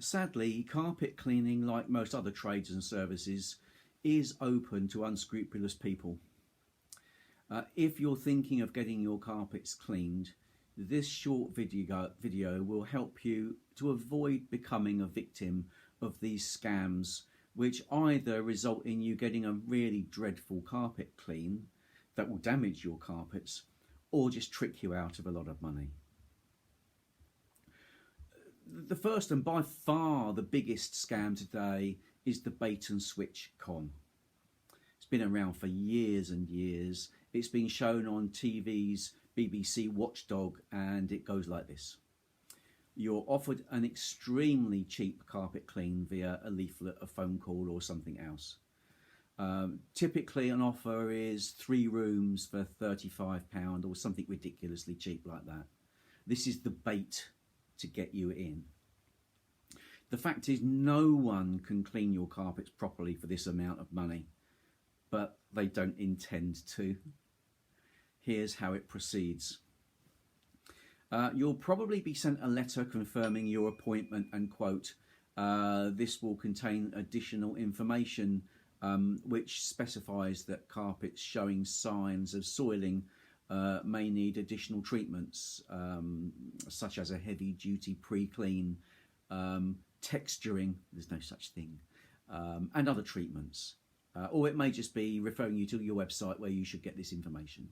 Sadly, carpet cleaning, like most other trades and services, is open to unscrupulous people. If you're thinking of getting your carpets cleaned, this short video will help you to avoid becoming a victim of these scams, which either result in you getting a really dreadful carpet clean that will damage your carpets, or just trick you out of a lot of money. The first and by far the biggest scam today is the bait and switch con. It's been around for years and years. It's been shown on TV's BBC Watchdog, and it goes like this. You're offered an extremely cheap carpet clean via a leaflet, a phone call or something else. Typically an offer is 3 rooms for £35 or something ridiculously cheap like that. This is the bait to get you in. The fact is, no one can clean your carpets properly for this amount of money, but they don't intend to. Here's how it proceeds. You'll probably be sent a letter confirming your appointment and quote, this will contain additional information which specifies that carpets showing signs of soiling may need additional treatments, such as a heavy duty pre-clean, texturing, there's no such thing, and other treatments. Or it may just be referring you to your website where you should get this information.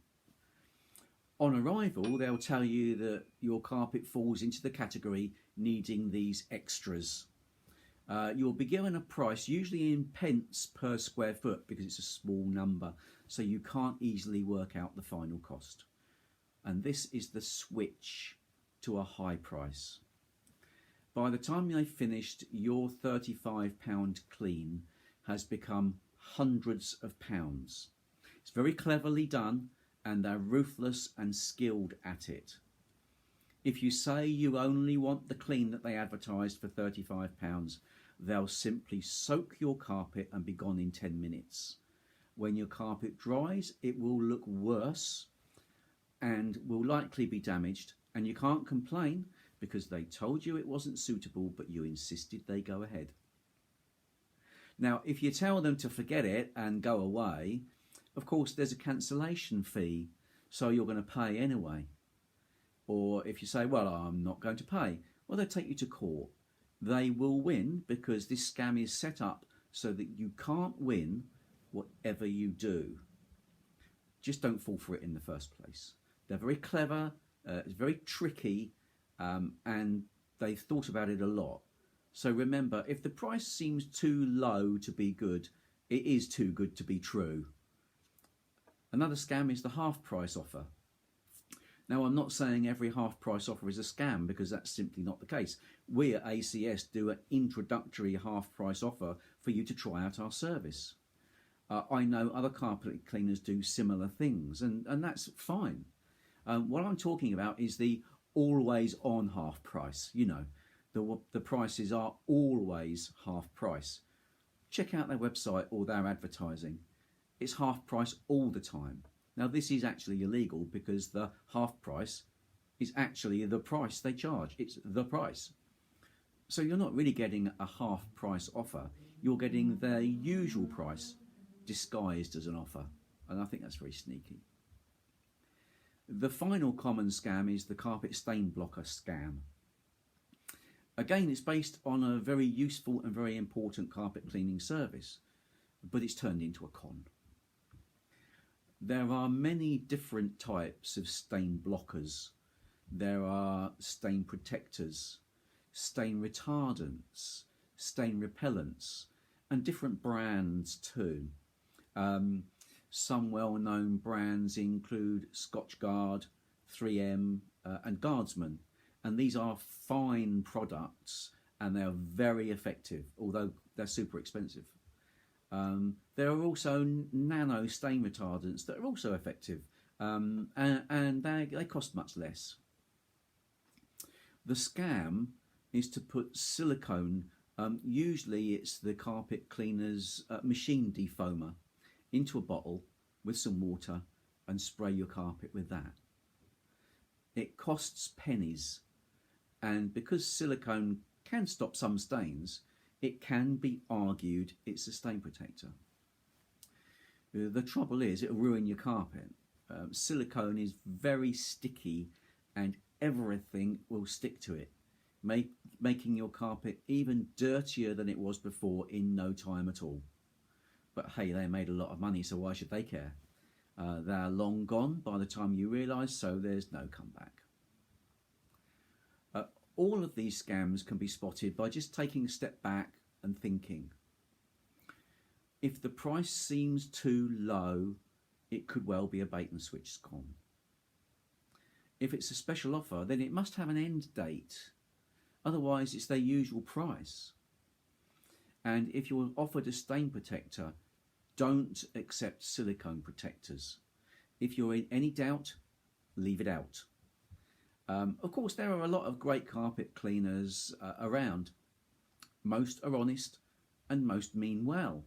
On arrival, they'll tell you that your carpet falls into the category needing these extras. You'll be given a price, usually in pence per square foot, because it's a small number, so you can't easily work out the final cost. And this is the switch to a high price. By the time they've finished, your £35 clean has become hundreds of pounds. It's very cleverly done, and they're ruthless and skilled at it. If you say you only want the clean that they advertised for £35, they'll simply soak your carpet and be gone in 10 minutes. When your carpet dries, it will look worse and will likely be damaged, and you can't complain because they told you it wasn't suitable, but you insisted they go ahead. Now, if you tell them to forget it and go away, of course there's a cancellation fee, so you're going to pay anyway. Or if you say, well, I'm not going to pay, well, they'll take you to court. They will win because this scam is set up so that you can't win whatever you do. Just don't fall for it in the first place. They're very clever, it's very tricky, and they've thought about it a lot. So remember, if the price seems too low to be good, it is too good to be true. Another scam is the half price offer. Now, I'm not saying every half price offer is a scam, because that's simply not the case. We at ACS do an introductory half price offer for you to try out our service. I know other carpet cleaners do similar things, and that's fine. What I'm talking about is the always on half price. You know, the prices are always half price. Check out their website or their advertising. It's half price all the time. Now, this is actually illegal because the half price is actually the price they charge. It's the price. So you're not really getting a half price offer. You're getting their usual price disguised as an offer. And I think that's very sneaky. The final common scam is the carpet stain blocker scam. Again, it's based on a very useful and very important carpet cleaning service, but it's turned into a con. There are many different types of stain blockers. There are stain protectors, stain retardants, stain repellents, and different brands too. Some well-known brands include Scotchgard, 3M, and Guardsman, and these are fine products and they are very effective, although they're super expensive. There are also nano stain retardants that are also effective, and they cost much less. The scam is to put silicone, usually it's the carpet cleaner's machine defoamer, into a bottle with some water and spray your carpet with that. It costs pennies, and because silicone can stop some stains, it can be argued it's a stain protector. The trouble is it'll ruin your carpet. Silicone is very sticky and everything will stick to it, making your carpet even dirtier than it was before in no time at all. But hey, they made a lot of money, so why should they care? They're long gone by the time you realise, so there's no comeback. All of these scams can be spotted by just taking a step back and thinking. If the price seems too low, it could well be a bait and switch con. If it's a special offer, then it must have an end date. Otherwise, it's their usual price. And if you're offered a stain protector, don't accept silicone protectors. If you're in any doubt, leave it out. Of course, there are a lot of great carpet cleaners around. Most are honest and most mean well.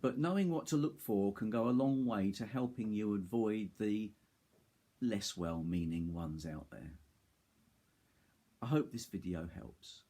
But knowing what to look for can go a long way to helping you avoid the less well-meaning ones out there. I hope this video helps.